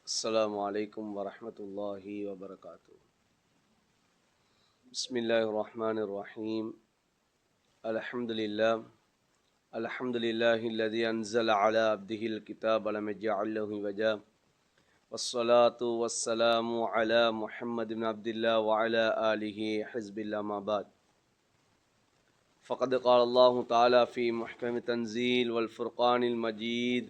السلام عليكم ورحمة الله وبركاته. بسم الله الرحمن الرحيم. الحمد لله الذي أنزل على عبده الكتاب ولم يجعل له عوجا والصلاة والسلام على محمد بن عبد الله وعلى آله حزب الله ما بعد. فقد قال الله تعالى في محكم تنزيل والفرقان المجيد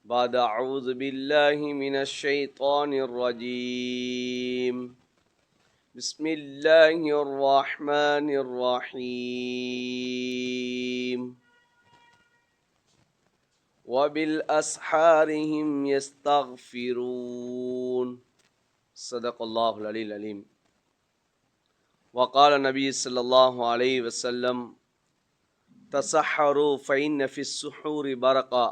بعد أعوذ بالله من الشيطان الرجيم بسم الله الرحمن الرحيم وبالأسحار هم يستغفرون صدق الله العلي العليم. وقال النبي صلى الله عليه وسلم تسحروا فإن في السحور بركة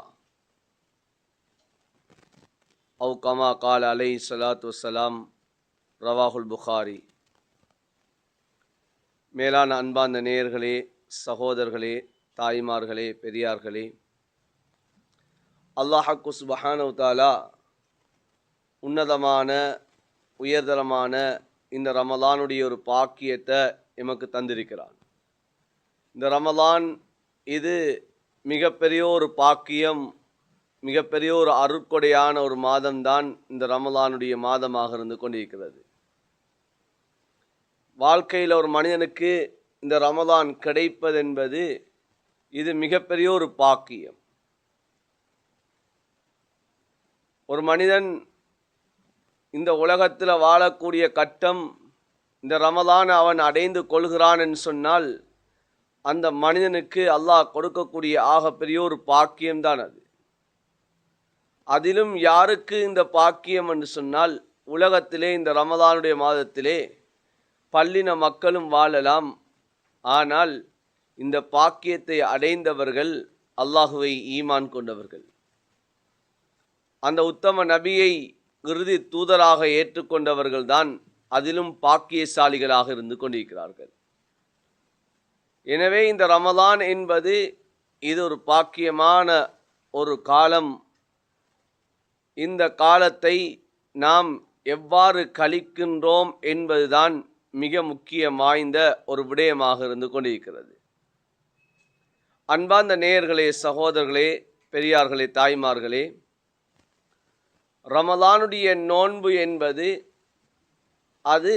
أو كما قال عليه الصلاة والسلام ரவாஹுல் புகாரி. மேலான அன்பார்ந்த நேயர்களே, சகோதரர்களே, தாய்மார்களே, பெரியார்களே, அல்லாஹ் சுப்ஹானஹு வ தஆலா உன்னதமான உயர்தரமான இந்த ரமலானுடைய ஒரு பாக்கியத்தை எமக்கு தந்திருக்கிறான். இந்த ரமலான் இது மிகப்பெரிய ஒரு பாக்கியம், மிகப்பெரிய ஒரு அருட்கொடையான ஒரு மாதம்தான் இந்த ரமலானுடைய மாதமாக இருந்து கொண்டிருக்கிறது. வாழ்க்கையில் ஒரு மனிதனுக்கு இந்த ரமலான் கிடைப்பதென்பது இது மிகப்பெரிய ஒரு பாக்கியம். ஒரு மனிதன் இந்த உலகத்தில் வாழக்கூடிய கட்டம் இந்த ரமலானை அவன் அடைந்து கொள்கிறான் என்று சொன்னால் அந்த மனிதனுக்கு அல்லாஹ் கொடுக்கக்கூடிய ஆகப்பெரிய ஒரு பாக்கியம்தான் அது. அதிலும் யாருக்கு இந்த பாக்கியம் என்று சொன்னால், உலகத்திலே இந்த ரமலானுடைய மாதத்திலே பல்லின மக்களும் வாழலாம். ஆனால் இந்த பாக்கியத்தை அடைந்தவர்கள் அல்லாஹுவை ஈமான் கொண்டவர்கள், அந்த உத்தம நபியை இறுதி தூதராக ஏற்றுக்கொண்டவர்கள் தான் அதிலும் பாக்கியசாலிகளாக இருந்து கொண்டிருக்கிறார்கள். எனவே இந்த ரமலான் என்பது இது ஒரு பாக்கியமான ஒரு காலம். இந்த காலத்தை நாம் எவ்வாறு கழிக்கின்றோம் என்பதுதான் மிக முக்கியம் வாய்ந்த ஒரு விடயமாக இருந்து கொண்டிருக்கிறது. அன்பார்ந்த நேயர்களே, சகோதரர்களே, பெரியார்களே, தாய்மார்களே, ரமலானுடைய நோன்பு என்பது அது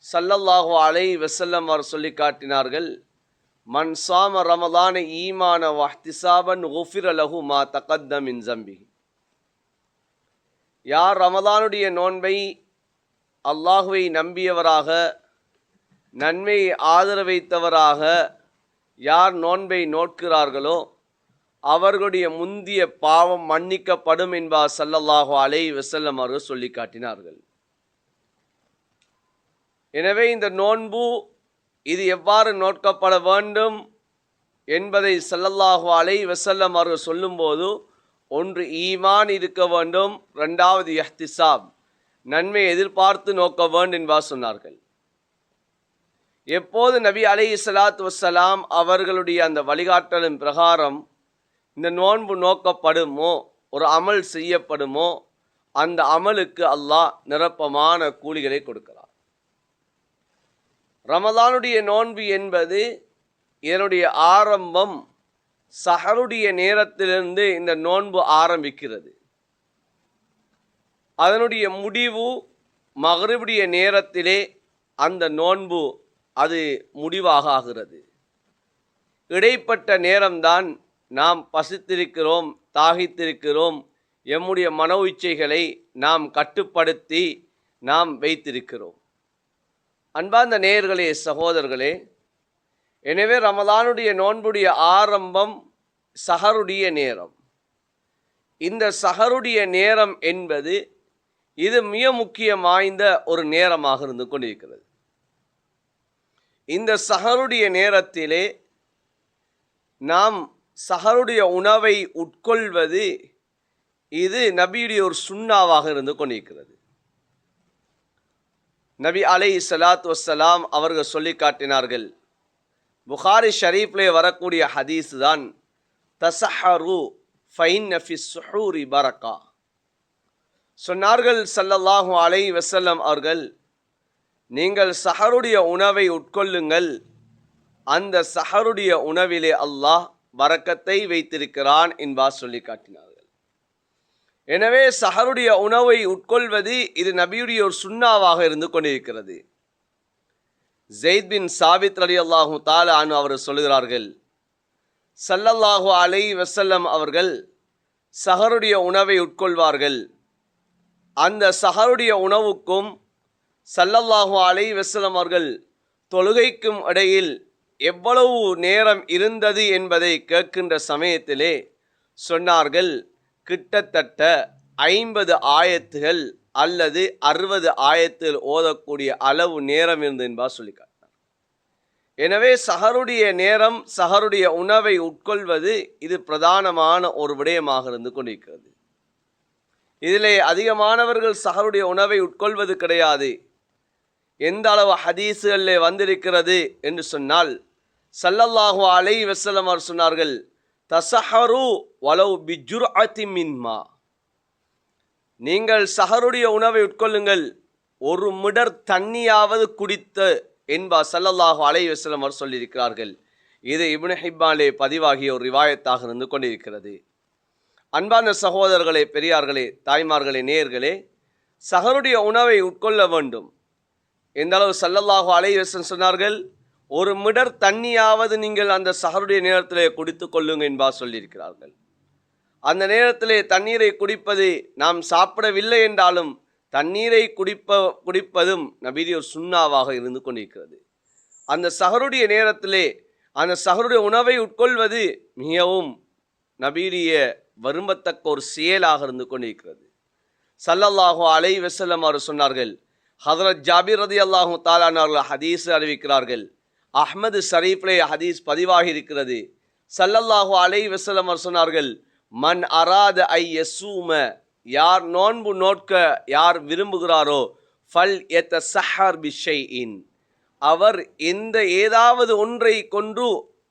ஸல்லல்லாஹு அலைஹி வஸல்லம் அவர் சொல்லி காட்டினார்கள், மன் ஸாம ரமலான ஈமான வஹ்திஸாபன் குஃபிர லஹு மா தகத்தம மின் ஸம்பிஹி. யார் ரமலானுடைய நோன்பை அல்லாஹுவை நம்பியவராக, நன்மையை ஆதரவைத்தவராக யார் நோன்பை நோட்கிறார்களோ அவர்களுடைய முந்திய பாவம் மன்னிக்கப்படும் என்பார் ஸல்லல்லாஹு அலைஹி வஸல்லம் அவர்கள் சொல்லி காட்டினார்கள். எனவே இந்த நோன்பு இது எவ்வாறு நோட்கப்பட வேண்டும் என்பதை ஸல்லல்லாஹு அலைஹி வஸல்லம் அவர்கள் சொல்லும்போது, ஒன்று ஈமான் இருக்க வேண்டும், இரண்டாவது இஹ்திசாப் நன்மை எதிர்பார்த்து நோக்க வேண்டும் என்பார் சொன்னார்கள். எப்போது நபி அலைஹிஸ்ஸலாத்து வஸ்ஸலாம் அவர்களுடைய அந்த வழிகாட்டலின் பிரகாரம் இந்த நோன்பு நோக்கப்படுமோ, ஒரு அமல் செய்யப்படுமோ, அந்த அமலுக்கு அல்லாஹ் நிரப்பமான கூலிகளை கொடுக்கிறார். ரமலானுடைய நோன்பு என்பது இதனுடைய ஆரம்பம் சஹருடைய நேரத்திலிருந்து இந்த நோன்பு ஆரம்பிக்கிறது. அதனுடைய முடிவு மக்ரிபுடைய நேரத்திலே அந்த நோன்பு அது முடிவாக ஆகிறது. இடைப்பட்ட நேரம்தான் நாம் பசித்திருக்கிறோம், தாகித்திருக்கிறோம், எம்முடைய மன இச்சைகளை நாம் கட்டுப்படுத்தி நாம் வைத்திருக்கிறோம். அன்பார்ந்த நேயர்களே, சகோதரர்களே, எனவே ரமலானுடைய நோன்புடைய ஆரம்பம் சஹருடைய நேரம். இந்த சஹருடைய நேரம் என்பது இது மிக முக்கியம் வாய்ந்த ஒரு நேரமாக இருந்து கொண்டிருக்கிறது. இந்த சஹருடைய நேரத்திலே நாம் சஹருடைய உணவை உட்கொள்வது இது நபியுடைய ஒரு சுன்னாவாக இருந்து கொண்டிருக்கிறது. நபி அலைஹிஸ்ஸலாத்து வஸ்ஸலாம் அவர்கள் சொல்லி காட்டினார்கள், புகாரி ஷரீஃப்லே வரக்கூடிய ஹதீஸ் தான், தஸஹரு ஃபைன்ன ஃபி ஸுஹூரி பரக்கா. சொன்னார்கள் ஸல்லல்லாஹு அலைஹி வஸல்லம் அவர்கள், நீங்கள் சஹருடைய உணவை உட்கொள்ளுங்கள், அந்த சஹருடைய உணவிலே அல்லாஹ் பரக்கத்தை வைத்திருக்கிறான் என்பார் சொல்லி காட்டினார்கள். எனவே சஹருடைய உணவை உட்கொள்வது இது நபியுடைய ஒரு சுன்னாவாக இருந்து கொண்டிருக்கிறது. ஸெய்த் பின் சாபித் ரலியல்லாஹு தஆலா அன்ஹு அவர் சொல்கிறார்கள், ஸல்லல்லாஹு அலைஹி வஸல்லம் அவர்கள் சஹருடைய உணவை உட்கொள்வார்கள். அந்த சஹருடைய உணவுக்கும் ஸல்லல்லாஹு அலைஹி வஸல்லம் அவர்கள் தொழுகைக்கும் இடையில் எவ்வளவு நேரம் இருந்தது என்பதை கேட்கின்ற சமயத்திலே சொன்னார்கள், கிட்டத்தட்ட 50 ஆயத்துகள் அல்லது 60 ஆயத்துகள் ஓதக்கூடிய அளவு நேரம் இருந்து என்பார் சொல்லி காட்டினார். எனவே சஹருடைய நேரம், சஹருடைய உணவை உட்கொள்வது இது பிரதானமான ஒரு விடயமாக இருந்து கொண்டிருக்கிறது. இதிலே அதிகமானவர்கள் சஹருடைய உணவை உட்கொள்வது கிடையாது. எந்த அளவு ஹதீஸுகளிலே வந்திருக்கிறது என்று சொன்னால், ஸல்லல்லாஹு அலைஹி வஸல்லம் அவர் சொன்னார்கள், தஸஹரு வலவ் பிஜுர்அத்தி மின்மா, நீங்கள் சஹருடைய உணவை உட்கொள்ளுங்கள், ஒரு மிடர் தண்ணியாவது குடித்து என்பார் ஸல்லல்லாஹு அலைஹி வஸல்லம் அவர் சொல்லியிருக்கிறார்கள். இது இப்னு ஹிப்பானிலே பதிவாகிய ஒரு ரிவாயத்தாக இருந்து கொண்டிருக்கிறது. அன்பான சகோதரர்களே, பெரியார்களே, தாய்மார்களே, நேயர்களே, சஹருடைய உணவை உட்கொள்ள வேண்டும். எந்த அளவு ஸல்லல்லாஹு அலைஹி வஸல்லம் சொன்னார்கள், ஒரு மிடர் தண்ணியாவது நீங்கள் அந்த சஹருடைய நேரத்திலே குடித்து கொள்ளுங்க என்பார் சொல்லியிருக்கிறார்கள். அந்த நேரத்திலே தண்ணீரை குடிப்பது நாம் சாப்பிடவில்லை என்றாலும் தண்ணீரை குடிப்பதும் நபியுடைய ஒரு சுன்னாவாக இருந்து கொண்டிருக்கிறது. அந்த சஹருடைய நேரத்திலே அந்த சஹருடைய உணவை உட்கொள்வது மிகவும் நபியுடைய விரும்பத்தக்க ஒரு செயலாக இருந்து கொண்டிருக்கிறது. ஸல்லல்லாஹு அலைஹி வஸல்லம் அவர் சொன்னார்கள், ஹதரத் ஜாபிர் ரலியல்லாஹு தஆலா அவர்கள் ஹதீஸ் அறிவிக்கிறார்கள், அஹ்மது ஷரீஃபிலே ஹதீஸ் பதிவாகி இருக்கிறது. ஸல்லல்லாஹு அலைஹி வஸல்லம் அவர் சொன்னார்கள், மன் அராத ஐ யஸூம, யார் நோன்பு நோட்க யார் விரும்புகிறாரோ, ஃபல் யதஸஹர் பிஷைஇன், அவர் ஏதாவது ஒன்றை கொண்டு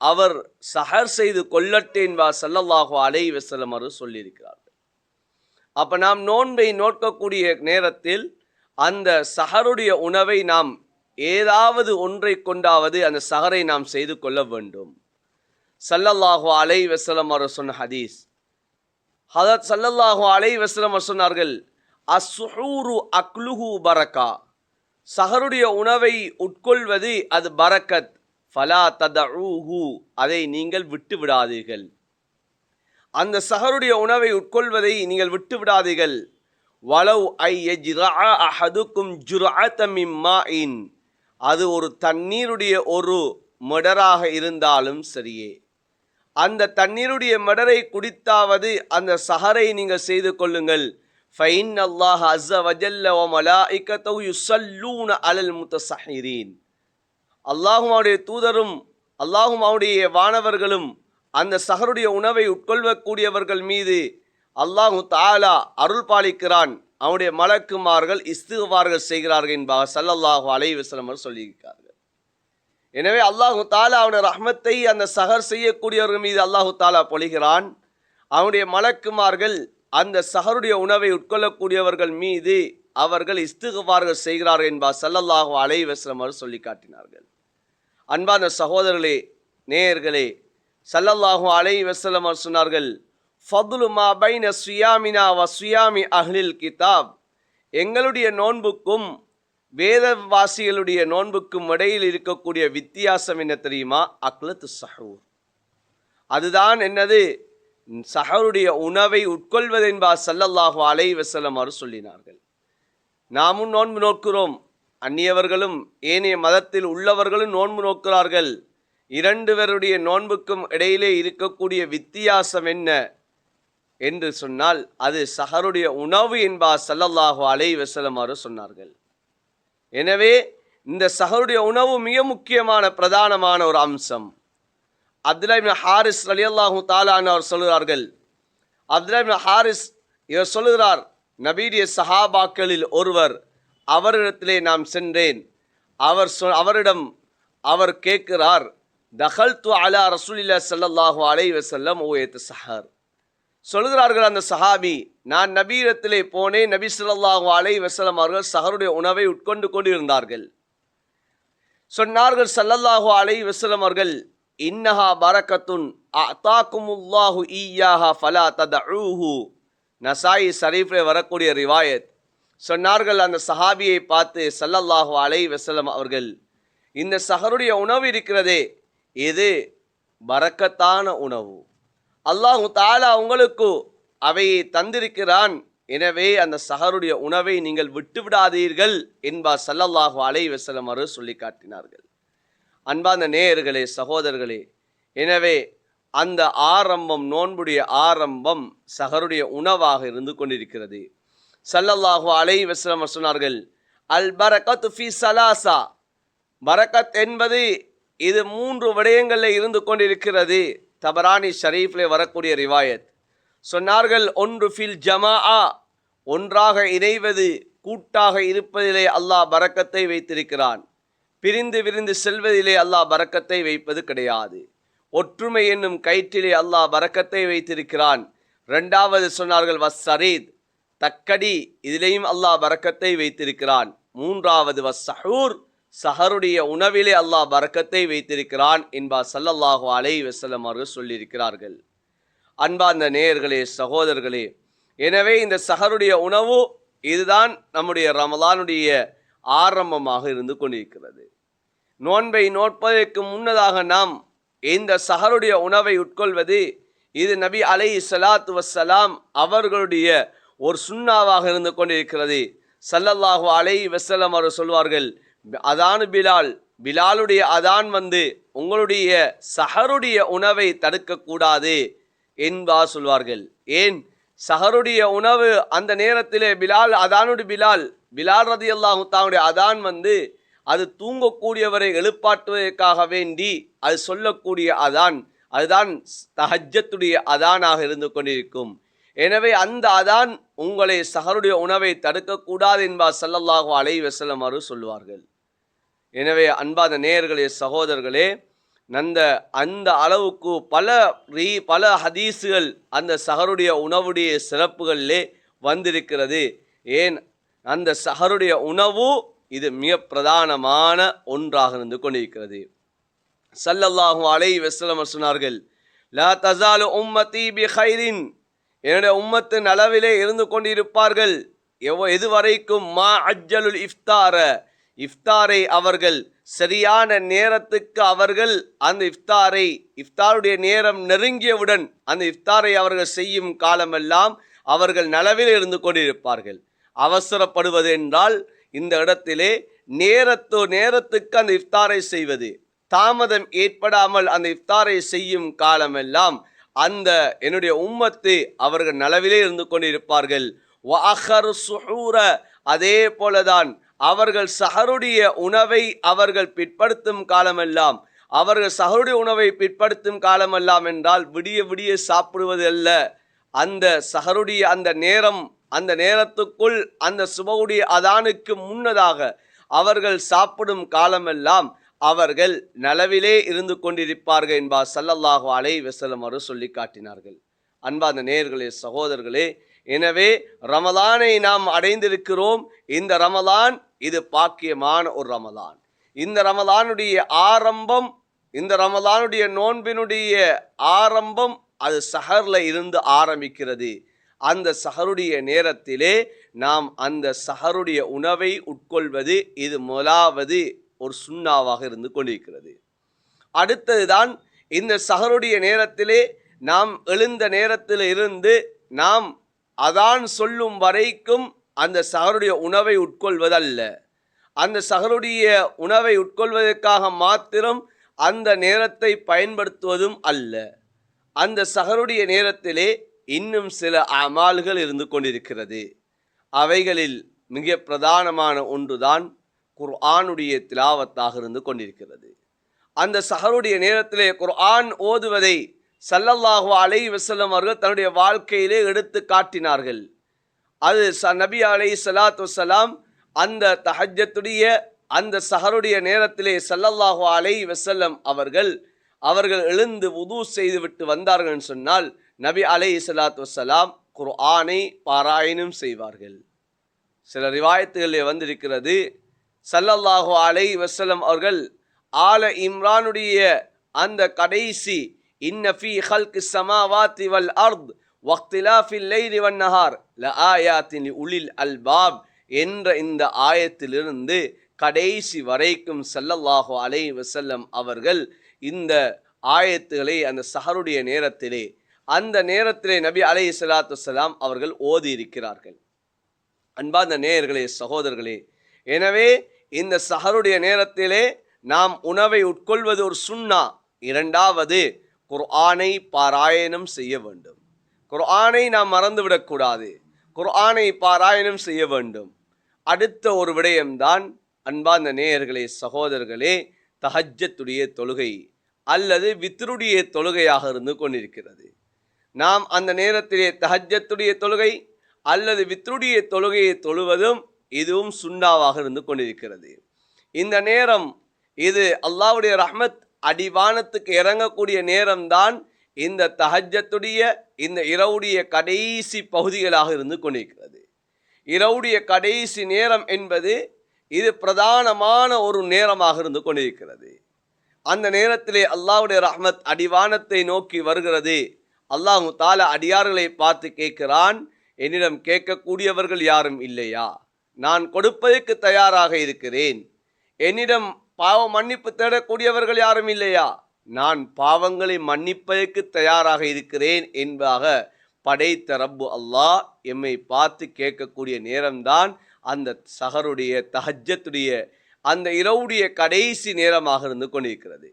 அவர் சஹர் செய்து கொள்ளட்டே என்பார் ஸல்லல்லாஹு அலைஹி வஸல்லம் அவர் சொல்லியிருக்கிறார்கள். அப்போ நாம் நோன்பை நோக்கக்கூடிய நேரத்தில் அந்த சஹருடைய உணவை நாம் ஏதாவது ஒன்றை கொண்டாவது அந்த சஹரை நாம் செய்து கொள்ள வேண்டும். ஸல்லல்லாஹு அலைஹி வஸல்லம் அவர் சொன்ன ஹதீஸ், ஹதரத் ஸல்லல்லாஹு அலைஹி வஸல்லம் அவர் சொன்னார்கள், அஸ்ஸுஹூரு அக்லுஹு பரக்கா, சஹருடைய உணவை உட்கொள்வது அது பரக்கத், ஃபலா ததஊஹு, அதை நீங்கள் விட்டு விடாதீர்கள். அந்த சஹருடைய உணவை உட்கொள்வதை நீங்கள் விட்டு விடாதீர்கள். வலவ் ஐ யஜ்ரஅ அஹதுக்கும் ஜுர்அத மின் மாஇன், அது ஒரு தண்ணீருடைய ஒரு மடராக இருந்தாலும் சரியே, அந்த தண்ணீருடைய மடரை குடித்தாவது அந்த சஹரை நீங்கள் செய்து கொள்ளுங்கள். ஃபைன் அல்லாஹ் அஸ்ஸ வஜல்ல வ மலாயிகத்தஹு யுஸல்லூன அலல் முத்தஸஹிரீன், அல்லாஹும் அவருடைய தூதரும் அல்லாஹும் அவருடைய வானவர்களும் அந்த சஹருடைய உணவை உட்கொள்ளக்கூடியவர்கள் மீது அல்லாஹு தஆலா அருள் பாலிக்கிறான், அவனுடைய மலக்குமார்கள் இஸ்திக்பார்கள் செய்கிறார்கள் என்பார் ஸல்லல்லாஹு அலைஹி வஸல்லம் சொல்லியிருக்கிறார்கள். எனவே அல்லாஹு தஆலா அவனுடைய ரஹ்மத்தை அந்த சஹர் செய்யக்கூடியவர்கள் மீது அல்லாஹு தஆலா பொழிகிறான். அவனுடைய மலக்குமார்கள் அந்த சஹருடைய உணவை உட்கொள்ளக்கூடியவர்கள் மீது அவர்கள் இஸ்திக்பார்கள் செய்கிறார்கள் என்பார் ஸல்லல்லாஹு அலைஹி வஸல்லம் சொல்லி காட்டினார்கள். அன்பான சகோதரர்களே, நேயர்களே, ஸல்லல்லாஹு அலைஹி வஸல்லம் சொன்னார்கள், ஃபதுலு மா பைன சுயாமினா வ சுயாமி அஹ்லில் கிதாப், எங்களுடைய நோன்புக்கும் வேதவாசிகளுடைய நோன்புக்கும் இடையில் இருக்கக்கூடிய வித்தியாசம் என்ன தெரியுமா? அக்லத்து சஹூர், அதுதான் என்னது? சஹருடைய உணவை உட்கொள்வது என்பார் ஸல்லல்லாஹு அலைஹி வஸல்லம் அவர் சொல்லினார்கள். நாமும் நோன்பு நோக்கிறோம், அந்நியவர்களும் ஏனைய மதத்தில் உள்ளவர்களும் நோன்பு நோக்கிறார்கள். இரண்டு பேருடைய நோன்புக்கும் இடையிலே இருக்கக்கூடிய வித்தியாசம் என்ன என்று சொன்னால் அது சஹருடைய உணவு என்பார் ஸல்லல்லாஹு அலைஹி வஸல்லம் அவர் சொன்னார்கள். எனவே இந்த சஹருடைய உணவு மிக முக்கியமான பிரதானமான ஒரு அம்சம். அப்துல்லா இப்னு ஹாரிஸ் ரலியல்லாஹு தஆலா அன்ஹு அவர் சொல்கிறார்கள், அப்துல்லா இப்னு ஹாரிஸ் இவர் சொல்கிறார், நபியுடைய சஹாபாக்களில் ஒருவர், அவரிடத்திலே நாம் சென்றேன், அவரிடம் அவர் கேட்கிறார், தகல்து அலா ரசூலில்லாஹி ஸல்லல்லாஹு அலைஹி வஸல்லம் ஓ யதஸஹர், சொல்கிறார்கள் அந்த சஹாபி, நான் நபியிடத்திலே போனேன். நபி ஸல்லல்லாஹு அலைஹி வஸல்லம் அவர்கள் சஹருடைய உணவை உட்கொண்டு கொண்டிருந்தார்கள். சொன்னார்கள் ஸல்லல்லாஹு அலைஹி வஸல்லம் அவர்கள், இன்னஹா பரக்கத்துன் அதாக்குமுல்லாஹு ஈயாஹா ஃபலா ததஊஹு. நசாயி ஷரீஃபிலே வரக்கூடிய ரிவாயத். சொன்னார்கள் அந்த சஹாபியை பார்த்து ஸல்லல்லாஹு அலைஹி வஸல்லம் அவர்கள், இந்த சஹருடைய உணவு இருக்கிறதே, இது பரக்கத்தான உணவு. அல்லாஹு தஆலா உங்களுக்கு அவையை தந்திருக்கிறான். எனவே அந்த சஹருடைய உணவை நீங்கள் விட்டு விடாதீர்கள் என்பார் ஸல்லல்லாஹு அலைஹி வஸல்லம் அவர்கள் சொல்லி காட்டினார்கள். அன்பார்ந்த நேயர்களே, சகோதரர்களே, எனவே அந்த ஆரம்பம், நோன்புடைய ஆரம்பம் சஹருடைய உணவாக இருந்து கொண்டிருக்கிறது. ஸல்லல்லாஹு அலைஹி வஸல்லம் சொன்னார்கள், அல் பரக்கத்து ஃபீ ஸலாஸா. பரக்கத் என்பது இது 3 விடயங்களில் இருந்து கொண்டிருக்கிறது. தபரானி ஷரீஃபிலே வரக்கூடிய ரிவாயத். சொன்னார்கள், ஒன்று ஃபில் ஜமாஆ, ஒன்றாக இணைவது, கூட்டாக இருப்பதிலே அல்லாஹ் பரக்கத்தை வைத்திருக்கிறான். பிரிந்து விரிந்து செல்வதிலே அல்லாஹ் பரக்கத்தை வைப்பது கிடையாது. ஒற்றுமை என்னும் கயிற்றிலே அல்லாஹ் பரக்கத்தை வைத்திருக்கிறான். 2வது சொன்னார்கள் வஸ்ஸரீத், தக்கடி, இதிலேயும் அல்லாஹ் பரக்கத்தை வைத்திருக்கிறான். 3வது வஸ்ஸஹூர், சஹருடைய உணவிலே அல்லாஹ் பரக்கத்தை வைத்திருக்கிறான் என்பார் ஸல்லல்லாஹு அலைஹி வஸல்லம் அவர்கள் சொல்லியிருக்கிறார்கள். அன்பார்ந்த நேயர்களே, சகோதரர்களே, எனவே இந்த சஹருடைய உணவு இதுதான் நம்முடைய ரமலானுடைய ஆரம்பமாக இருந்து கொண்டிருக்கிறது. நோன்பை நோட்பதற்கு முன்னதாக நாம் இந்த சஹருடைய உணவை உட்கொள்வது, இது நபி அலைஹிஸ்ஸலாத்து வஸ்ஸலாம் அவர்களுடைய ஒரு சுன்னாவாக இருந்து கொண்டிருக்கிறது. ஸல்லல்லாஹு அலைஹி வஸல்லம் அவர்கள் சொல்வார்கள், அதான் பிலாலுடைய அதான் உங்களுடைய சஹருடைய உணவை தடுக்கக்கூடாது என்பார் சொல்வார்கள். ஏன்? சஹருடைய உணவு அந்த நேரத்திலே பிலால் ரலியல்லாஹு தஆலா அதான் அது தூங்கக்கூடியவரை எழுப்பாட்டுவதற்காக வேண்டி அது சொல்லக்கூடிய அதான், அதுதான் தஹஜ்ஜத்துடைய அதானாக இருந்து கொண்டிருக்கும். எனவே அந்த அதான் உங்களை சஹருடைய உணவை தடுக்கக்கூடாது என்பார் ஸல்லல்லாஹு அலைஹி வஸல்லம் அவர்கள் சொல்வார்கள். எனவே அன்பான நேயர்களே, சகோதரர்களே, அந்த அளவுக்கு பல ஹதீஸுகள் அந்த சஹருடைய உணவுடைய சிறப்புகளிலே வந்திருக்கிறது. ஏன்? அந்த சஹருடைய உணவு இது மிக பிரதானமான ஒன்றாக இருந்து கொண்டிருக்கிறது. ஸல்லல்லாஹு அலைஹி வஸல்லம் சொன்னார்கள், லா தஸாலு உம்மதி பிகைரின், என்னுடைய உம்மத்து நலவிலே இருந்து கொண்டிருப்பார்கள். எதுவரைக்கும் மா அஜ்ஜலுல் இஃப்தார, இஃப்தாரை அவர்கள் சரியான நேரத்துக்கு அவர்கள் அந்த இஃப்தாருடைய நேரம் நெருங்கியவுடன் அந்த இஃப்தாரை அவர்கள் செய்யும் காலமெல்லாம் அவர்கள் நலவில் இருந்து கொண்டிருப்பார்கள். அவசரப்படுவது என்றால் இந்த இடத்திலே நேரத்துக்கு அந்த இஃப்தாரை செய்வது, தாமதம் ஏற்படாமல் அந்த இஃப்தாரை செய்யும் காலமெல்லாம் அந்த என்னுடைய உம்மத்து அவர்கள் நலவிலே இருந்து கொண்டிருப்பார்கள். வஅஹரு சுஹூர, அதே போலதான் அவர்கள் சஹருடைய உணவை அவர்கள் பிற்படுத்தும் காலமெல்லாம், அவர்கள் சஹருடைய உணவை பிற்படுத்தும் காலமெல்லாம் என்றால் விடிய சாப்பிடுவது அல்ல. அந்த சஹருடைய அந்த நேரத்துக்குள் அந்த சுபகுடைய அதானுக்கு முன்னதாக அவர்கள் சாப்பிடும் காலமெல்லாம் அவர்கள் நலவிலே இருந்து கொண்டிருப்பார்கள் என்பார் ஸல்லல்லாஹு அலைஹி வஸல்லம் அவர்கள் சொல்லி காட்டினார்கள். அன்பார்ந்த நேயர்களே, சகோதரர்களே, எனவே ரமலானை நாம் அடைந்திருக்கிறோம். இந்த ரமலான் இது பாக்கியமான ஒரு ரமலான். இந்த ரமலானுடைய ஆரம்பம், இந்த ரமலானுடைய நோன்பினுடைய ஆரம்பம் அது சஹர்ல இருந்து ஆரம்பிக்கிறது. அந்த சஹருடைய நேரத்திலே நாம் அந்த சஹருடைய உணவை உட்கொள்வது இது முதலாவது ஒரு சுன்னாவாக இருந்து கொண்டிருக்கிறது. அடுத்ததுதான் இந்த சஹருடைய நேரத்திலே நாம் எழுந்த நேரத்தில் இருந்து நாம் அதான் சொல்லும் வரைக்கும் அந்த சஹருடைய உணவை உட்கொள்வதல்ல. அந்த சஹருடைய உணவை உட்கொள்வதற்காக மாத்திரம் அந்த நேரத்தை பயன்படுத்துவதும் அல்ல. அந்த சஹருடைய நேரத்திலே இன்னும் சில அமால்கள் இருந்து கொண்டிருக்கிறது. அவைகளில் மிக பிரதானமான ஒன்றுதான் குர்ஆனுடைய திலாவத்தாக இருந்து கொண்டிருக்கிறது. அந்த சஹருடைய நேரத்திலே குர்ஆன் ஓதுவதை ஸல்லல்லாஹு அலைஹி வஸல்லம் அவர்கள் தன்னுடைய வாழ்க்கையிலே எடுத்து காட்டினார்கள். அது நபி அலைஹிஸ்ஸலாத்து வஸ்ஸலாம் அந்த தஹஜ்ஜத்துடைய அந்த சஹருடைய நேரத்திலே ஸல்லல்லாஹு அலைஹி வஸல்லம் அவர்கள் எழுந்து வுது செய்து விட்டு வந்தார்கள் சொன்னால் நபி அலைஹிஸ்ஸலாத்து வஸ்ஸலாம் குர்ஆனை பாராயணம் செய்வார்கள். சில ரிவாயத்துகளில் வந்திருக்கிறது, ஸல்லல்லாஹு அலைஹி வஸல்லம் அவர்கள் ஆல இம்ரானுடைய அந்த கடைசி இன்ன ஃபீ ஹல்கிஸ் ஸமாவாத்தி வல் அர்த் வக்திலாஃபில் லைலி வன் நஹார் லஆயாத்தின் லிஉலில் அல்பாப் என்ற இந்த ஆயத்திலிருந்து கடைசி வரைக்கும் ஸல்லல்லாஹு அலைஹி வஸல்லம் அவர்கள் இந்த ஆயத்துகளை அந்த சஹருடைய நேரத்திலே அந்த நேரத்திலே நபி அலைஹிஸ்ஸலாத்து வஸ்ஸலாம் அவர்கள் ஓதி இருக்கிறார்கள். அன்பார்ந்த நேயர்களே, சகோதரர்களே, எனவே இந்த சஹருடைய நேரத்திலே நாம் உணவை உட்கொள்வது ஒரு சுன்னா. இரண்டாவது, குர்ஆனை பாராயணம் செய்ய வேண்டும். குர்ஆனை நாம் மறந்துவிடக்கூடாது. குர்ஆனை பாராயணம் செய்ய வேண்டும். அடுத்த ஒரு விடயம்தான் அன்பார்ந்த நேயர்களே, சகோதரர்களே, தஹஜ்ஜத்துடைய தொழுகை அல்லது வித்ருடைய தொழுகையாக இருந்து கொண்டிருக்கிறது. நாம் அந்த நேரத்திலே தஹஜ்ஜத்துடைய தொழுகை அல்லது வித்ருடைய தொழுகையை தொழுவதும் இதுவும் சுன்னாவாக இருந்து கொண்டிருக்கிறது. இந்த நேரம் இது அல்லாஹ்வுடைய ரஹ்மத் அடிவானத்துக்கு இறங்கக்கூடிய நேரம்தான் இந்த தஹஜ்ஜத்துடைய இந்த இரவுடைய கடைசி பகுதிகளாக இருந்து கொண்டிருக்கிறது. இரவுடைய கடைசி நேரம் என்பது இது பிரதானமான ஒரு நேரமாக இருந்து கொண்டிருக்கிறது. அந்த நேரத்திலே அல்லாஹ்வுடைய ரஹ்மத் அடிவானத்தை நோக்கி வருகிறது. அல்லாஹ் தஆலா அடியார்களை பார்த்து கேட்கிறான், என்னிடம் கேட்கக்கூடியவர்கள் யாரும் இல்லையா? நான் கொடுப்பதற்கு தயாராக இருக்கிறேன். என்னிடம் பாவ மன்னிப்பு தேடக்கூடியவர்கள் யாரும் இல்லையா? நான் பாவங்களை மன்னிப்பதற்கு தயாராக இருக்கிறேன் என்பதாக படைத்த ரப்பு அல்லாஹ் எம்மை பார்த்து கேட்கக்கூடிய நேரம்தான் அந்த சஹருடைய தஹஜ்ஜத்துடைய அந்த இரவுடைய கடைசி நேரமாக இருந்து கொண்டிருக்கிறது.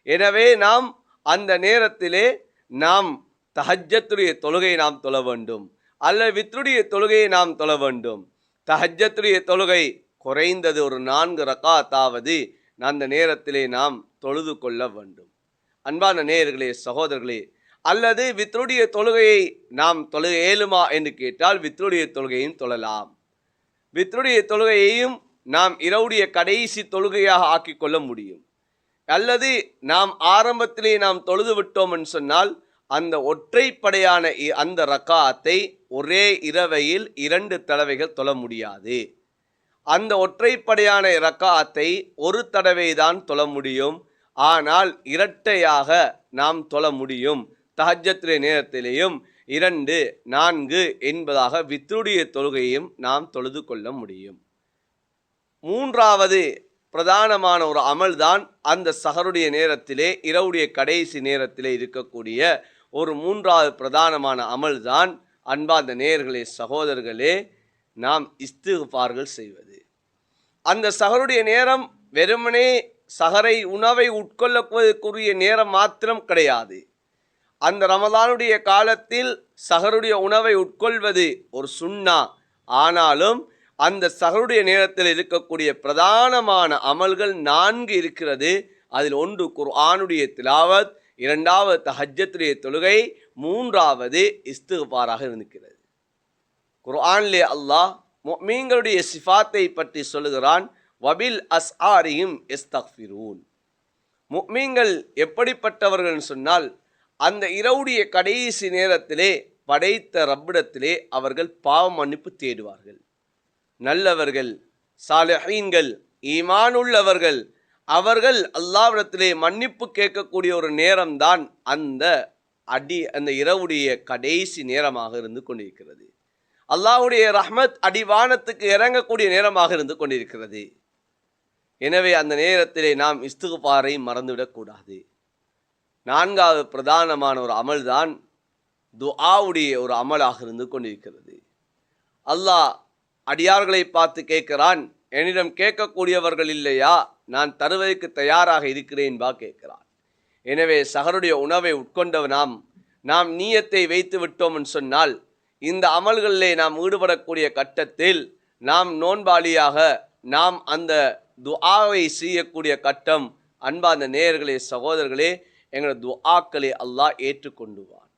எனவே நாம் அந்த நேரத்திலே நாம் தஹஜ்ஜத்துடைய தொழுகையை நாம் தொழ வேண்டும், அல்ல வித்ருடைய தொழுகையை நாம் தொழ வேண்டும். தஹஜ்ஜத்துடைய தொழுகை குறைந்தது ஒரு 4 ரக்காத்தாவது அந்த நேரத்திலே நாம் தொழுது கொள்ள வேண்டும். அன்பான நேயர்களே, சகோதரர்களே, அல்லது வித்ருடைய தொழுகையை நாம் தொழ இயலுமா என்று கேட்டால் வித்ருடைய தொழுகையும் தொழலாம். வித்ருடைய தொழுகையையும் நாம் இரவுடைய கடைசி தொழுகையாக ஆக்கிக்கொள்ள முடியும். அல்லது நாம் ஆரம்பத்திலே நாம் தொழுது விட்டோம் என்று சொன்னால் அந்த ஒற்றைப்படையான அந்த ரக்காத்தை ஒரே இரவையில் 2 தடவைகள் தொழ முடியாது. அந்த ஒற்றைப்படையான ரக்காத்தை ஒரு தடவை தான் தொழ முடியும். ஆனால் இரட்டையாக நாம் தொழ முடியும். தஹஜ்ஜத்துடைய நேரத்திலேயும் 2, 4 என்பதாக வித்ருடைய தொழுகையும் நாம் தொழுது கொள்ள முடியும். மூன்றாவது பிரதானமான ஒரு அமல் தான் அந்த சஹருடைய நேரத்திலே இரவுடைய கடைசி நேரத்திலே இருக்கக்கூடிய ஒரு மூன்றாவது பிரதானமான அமல் தான் அன்பார்ந்த நேயர்களே, சகோதரர்களே, நாம் இஸ்திக்ஃபார்கள் செய்வது. அந்த சஹருடைய நேரம் வெறுமனே சஹரை உணவை உட்கொள்ளக்கூடிய நேரம் மாத்திரம் கிடையாது. அந்த ரமலானுடைய காலத்தில் சஹருடைய உணவை உட்கொள்வது ஒரு சுன்னா. ஆனாலும் அந்த சஹருடைய நேரத்தில் இருக்கக்கூடிய பிரதானமான அமல்கள் 4 இருக்கிறது. அதில் ஒன்று குர்ஆனுடைய திலாவத், 2வது தஹஜ்ஜத்துடைய தொழுகை, 3வது இஸ்திக்ஃபாராக இருக்கிறது. குர்ஆனிலே அல்லாஹ் முஃமின்களுடைய சிஃபாத்தை பற்றி சொல்லுகிறான், வபில் அஸ்ஆரிஹிம் யஸ்தக்ஃபிரூன். முஃமின்கள் எப்படிப்பட்டவர்கள் சொன்னால் அந்த இரவுடைய கடைசி நேரத்திலே படைத்த ரப்பிடத்திலே அவர்கள் பாவ மன்னிப்பு தேடுவார்கள். நல்லவர்கள், சாலிஹீன்கள், ஈமானுள்ளவர்கள், அவர்கள் அல்லாஹ்விடத்திலே மன்னிப்பு கேட்கக்கூடிய ஒரு நேரம்தான் அந்த இரவுடைய கடைசி நேரமாக இருந்து கொண்டிருக்கிறது. அல்லாஹ்வுடைய ரஹ்மத் அடிவானத்துக்கு இறங்கக்கூடிய நேரமாக இருந்து கொண்டிருக்கிறது. எனவே அந்த நேரத்திலே நாம் இஸ்திக்ஃபாரை மறந்துவிடக்கூடாது. 4வது பிரதானமான ஒரு அமல் தான் துஆவுடைய ஒரு அமலாக இருந்து கொண்டிருக்கிறது. அல்லாஹ் அடியார்களை பார்த்து கேட்கிறான், என்னிடம் கேட்கக்கூடியவர்கள் இல்லையா? நான் தருவதற்கு தயாராக இருக்கிறேன் பா கேட்கிறான். எனவே சஹருடைய உணவை உட்கொண்ட நாம் நீயத்தை வைத்து விட்டோம் என்று சொன்னால் இந்த அமல்களிலே நாம் ஈடுபடக்கூடிய கட்டத்தில் நாம் நோன்பாளியாக நாம் அந்த துஆவை செய்யக்கூடிய கட்டம். அன்பார்ந்த நேயர்களே, சகோதரர்களே, எங்களோட துஆக்களை அல்லாஹ் ஏற்றுக்கொண்டுவான்.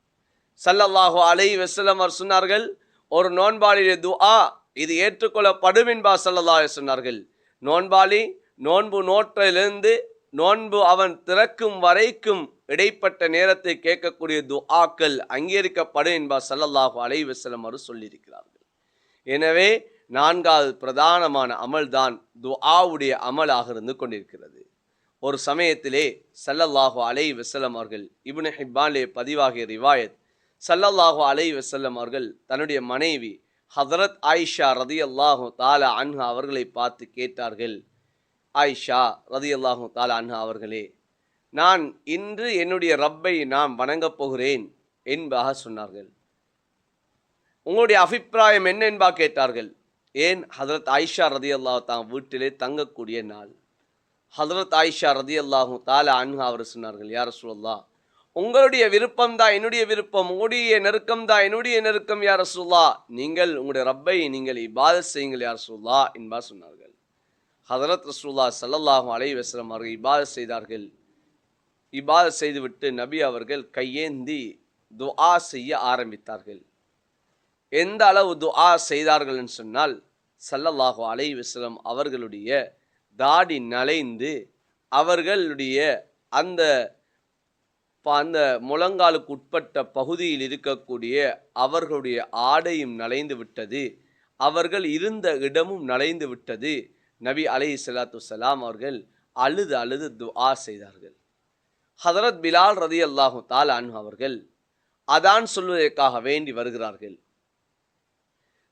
ஸல்லல்லாஹு அலைஹி வஸல்லம் அவர் சொன்னார்கள், ஒரு நோன்பாளியுடைய துஆ இது ஏற்றுக்கொள்ளப்படும் என்பா ஸல்லல்லாஹு அலைஹி சொன்னார்கள். நோன்பாளி நோன்பு நோற்றிலிருந்து நோன்பு அவன் திறக்கும் வரைக்கும் இடைப்பட்ட நேரத்தை கேட்கக்கூடிய துஆக்கள் அங்கீகரிக்கப்படும் என்பார் ஸல்லல்லாஹு அலைஹி வஸல்லம் அவர்கள் சொல்லியிருக்கிறார்கள். எனவே 4வது பிரதானமான அமல் தான் துஆவுடைய அமலாக இருந்து கொண்டிருக்கிறது. ஒரு சமயத்திலே ஸல்லல்லாஹு அலைஹி வஸல்லம் அவர்கள் இப்னு ஹிப்பானிலே பதிவாகிய ரிவாயத், ஸல்லல்லாஹு அலைஹி வஸல்லம் அவர்கள் தன்னுடைய மனைவி ஹதரத் ஆயிஷா ரதியல்லாஹு தஆலா அன்ஹா அவர்களை பார்த்து கேட்டார்கள், ஆயிஷா ரதியல்லாஹு தஆலா அன்ஹா அவர்களே, நான் இன்று என்னுடைய ரப்பை நான் வணங்கப் போகிறேன் என்பதாக சொன்னார்கள். உங்களுடைய அபிப்பிராயம் என்ன என்பா கேட்டார்கள். ஏன் ஹதரத் ஆயிஷா ரதியல்லாஹு தான் வீட்டிலே தங்கக்கூடிய நாள். ஹதரத் ஆயிஷா ரதியல்லாஹு தஆலா அன்ஹா அவர் சொன்னார்கள், யா ரசூலல்லாஹ், உங்களுடைய விருப்பம் தான் என்னுடைய விருப்பம், உங்களுடைய நெருக்கம் தான் என்னுடைய நெருக்கம் யா ரசூலல்லாஹ், நீங்கள் உங்களுடைய ரப்பை நீங்கள் இபாதத் செய்யுங்கள் யா ரசூலல்லாஹ் என்பா சொன்னார்கள். ஹதரத் ரசூலுல்லாஹ் ஸல்லல்லாஹு அலைஹி வஸல்லம் அவர்கள் இபாதத் செய்தார்கள். இபாதத் செய்துவிட்டு நபி அவர்கள் கையேந்தி துஆ செய்ய ஆரம்பித்தார்கள். எந்த அளவு துஆ செய்தார்கள் என்று சொன்னால், ஸல்லல்லாஹு அலைஹி வஸல்லம் அவர்களுடைய தாடி நலைந்து அவர்களுடைய அந்த முழங்காலுக்கு உட்பட்ட பகுதியில் இருக்கக்கூடிய அவர்களுடைய ஆடையும் நலைந்து விட்டது, அவர்கள் இருந்த இடமும் நலைந்து விட்டது. நபி அலைஹிஸ்ஸலாத்து வஸ்ஸலாம் அவர்கள் அழுது அழுது துஆ செய்தார்கள். ஹதரத் பிலால் ரதியல்லாஹு தஆலா அன்ஹு அவர்கள் அதான் சொல்வதற்காக வேண்டி வருகிறார்கள்.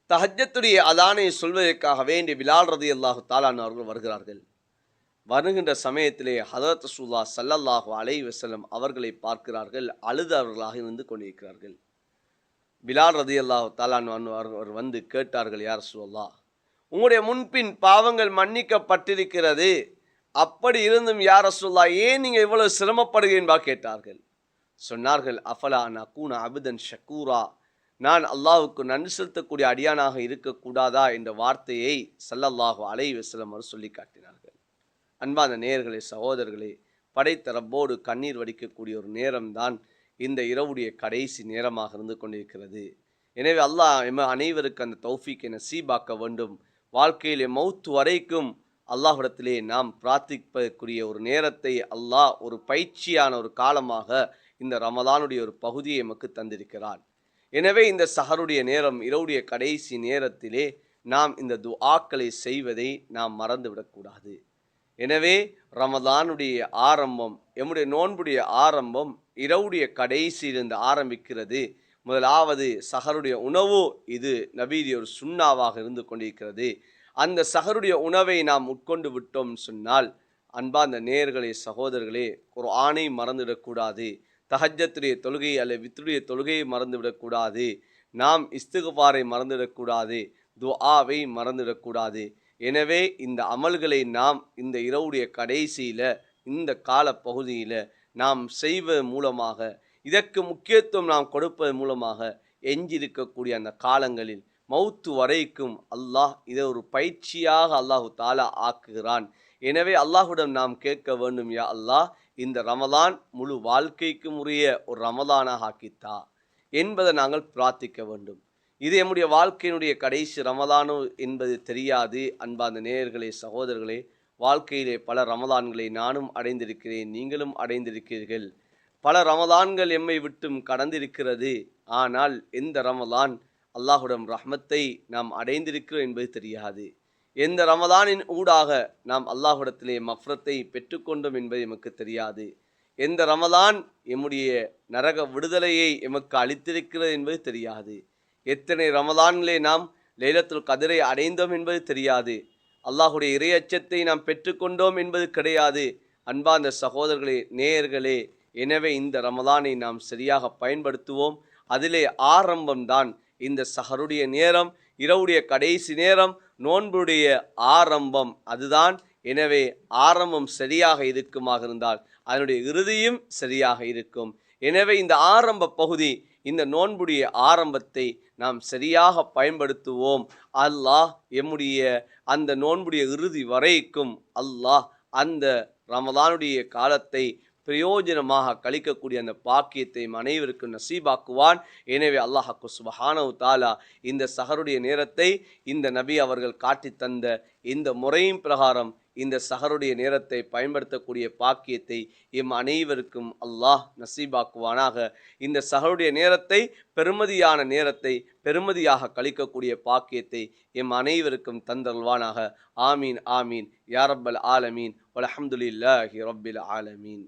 தஹஜ்ஜத்துடைய அதானை சொல்வதற்காக வேண்டி பிலால் ரதியல்லாஹு தஆலா அன்ஹு அவர்கள் வருகிறார்கள். வருகின்ற சமயத்திலே ஹதரத் ரசூலுல்லாஹ் ஸல்லல்லாஹு அலைஹி வஸல்லம் அவர்களை பார்க்கிறார்கள், அழுதவர்களாக இருந்து கொண்டிருக்கிறார்கள். பிலால் ரதியல்லாஹு தஆலா அன்ஹு அவர் வந்து கேட்டார்கள், யா ரசூலல்லாஹ், உங்களுடைய முன்பின் பாவங்கள் மன்னிக்கப்பட்டிருக்கிறது, அப்படி இருந்தும் யா ரசூலல்லாஹ் ஏன் நீங்கள் இவ்வளவு சிரமப்படுகிறீன்பா கேட்டார்கள். சொன்னார்கள், அஃபலா நகூன அப்தன் ஷக்கூரா, நான் அல்லாஹ்வுக்கு நன்றி செலுத்தக்கூடிய அடியானாக இருக்கக்கூடாதா என்ற வார்த்தையை ஸல்லல்லாஹு அலைஹி வஸல்லம் அவர் சொல்லி காட்டினார்கள். அன்பான நேயர்களே, சகோதரர்களே, படைத்த ரப்போடு கண்ணீர் வடிக்கக்கூடிய ஒரு நேரம்தான் இந்த இரவுடைய கடைசி நேரமாக இருந்து கொண்டிருக்கிறது. எனவே அல்லாஹ் அனைவருக்கு அந்த தௌஃபீக்கை நசீபாக்க வேண்டும். வாழ்க்கையிலே மௌத் வரைக்கும் அல்லாஹ்விடத்திலே நாம் பிரார்த்திப்பதற்குரிய ஒரு நேரத்தை அல்லாஹ் ஒரு பயிற்சியான ஒரு காலமாக இந்த ரமலானுடைய ஒரு பகுதியை எமக்கு தந்திருக்கிறான். எனவே இந்த சஹருடைய நேரம், இரவுடைய கடைசி நேரத்திலே நாம் இந்த துஆக்களை செய்வதை நாம் மறந்துவிடக்கூடாது. எனவே ரமலானுடைய ஆரம்பம், எம்முடைய நோன்புடைய ஆரம்பம் இரவுடைய கடைசியிலிருந்து ஆரம்பிக்கிறது. முதலாவது சஹருடைய உணவு, இது நபியுடைய ஒரு சுன்னாவாக இருந்து கொண்டிருக்கிறது. அந்த சஹருடைய உணவை நாம் உட்கொண்டு விட்டோம் சொன்னால், அன்பார்ந்த நேயர்களே, சகோதரர்களே, குர்ஆனை மறந்துவிடக்கூடாது, தஹஜ்ஜத்துடைய தொழுகை அல்லது வித்ருடைய தொழுகையை மறந்துவிடக்கூடாது, நாம் இஸ்திக்ஃபாரை மறந்துவிடக்கூடாது, துஆவை மறந்துவிடக்கூடாது. எனவே இந்த அமல்களை நாம் இந்த இரவுடைய கடைசியில் இந்த கால பகுதியில் நாம் செய்வது மூலமாக, இதற்கு முக்கியத்துவம் நாம் கொடுப்பது மூலமாக எஞ்சிருக்கக்கூடிய அந்த காலங்களில் மௌத்து வரைக்கும் அல்லாஹ் இதை ஒரு பயிற்சியாக அல்லாஹு தாலா ஆக்குகிறான். எனவே அல்லாஹுடன் நாம் கேட்க வேண்டும், யா அல்லாஹ், இந்த ரமலான் முழு வாழ்க்கைக்கும் உரிய ஒரு ரமலானாக ஆக்கித்தா என்பதை நாங்கள் பிரார்த்திக்க வேண்டும். இது நம்முடைய வாழ்க்கையினுடைய கடைசி ரமலானோ என்பது தெரியாது. அன்பார்ந்த நேயர்களே, சகோதரர்களே, வாழ்க்கையிலே பல ரமலான்களை நானும் அடைந்திருக்கிறேன், நீங்களும் அடைந்திருக்கிறீர்கள். பல ரமலான்கள் எம்மை விட்டும் கடந்திருக்கிறது. ஆனால் எந்த ரமலான் அல்லாஹுடன் ரஹ்மத்தை நாம் அடைந்திருக்கிறோம் என்பது தெரியாது. எந்த ரமலானின் ஊடாக நாம் அல்லாஹுடத்திலே மஃப்ரத்தை பெற்றுக்கொண்டோம் என்பது எமக்கு தெரியாது. எந்த ரமலான் எம்முடைய நரக விடுதலையை எமக்கு அளித்திருக்கிறது என்பது தெரியாது. எத்தனை ரமலான்களே நாம் லைலத்துல் கத்ரை அடைந்தோம் என்பது தெரியாது. அல்லாஹுடைய இறையச்சத்தை நாம் பெற்றுக்கொண்டோம் என்பது கிடையாது. அன்பார்ந்த சகோதரர்களே, நேயர்களே, எனவே இந்த ரமலானை நாம் சரியாக பயன்படுத்துவோம். அதிலே ஆரம்பம்தான் இந்த சஹருடைய நேரம், இரவுடைய கடைசி நேரம், நோன்புடைய ஆரம்பம் அதுதான். எனவே ஆரம்பம் சரியாக இருக்குமாக இருந்தால் அதனுடைய இறுதியும் சரியாக இருக்கும். எனவே இந்த ஆரம்ப பகுதி, இந்த நோன்புடைய ஆரம்பத்தை நாம் சரியாக பயன்படுத்துவோம். அல்லாஹ் எம்முடைய அந்த நோன்புடைய இறுதி வரைக்கும் அல்லாஹ் அந்த ரமலானுடைய காலத்தை பிரயோஜனமாக கழிக்கக்கூடிய அந்த பாக்கியத்தை அனைவருக்கும் நசீபாக்குவான். எனவே அல்லாஹ்க்கு சுப்ஹானஹு தஆலா இந்த சஹருடைய நேரத்தை இந்த நபி அவர்கள் காட்டி தந்த இந்த முறையின் பிரகாரம் இந்த சஹருடைய நேரத்தை பயன்படுத்தக்கூடிய பாக்கியத்தை எம் அனைவருக்கும் அல்லாஹ் நசீபாக்குவானாக. இந்த சஹருடைய நேரத்தை பெருமதியான நேரத்தை பெருமதியாக கழிக்கக்கூடிய பாக்கியத்தை எம் அனைவருக்கும் தந்தருள்வானாக. ஆமீன் ஆமீன் யா ரப்பல் ஆலமீன் வல்ஹம்துலில்லாஹி ரப்பில் ஆலமீன்.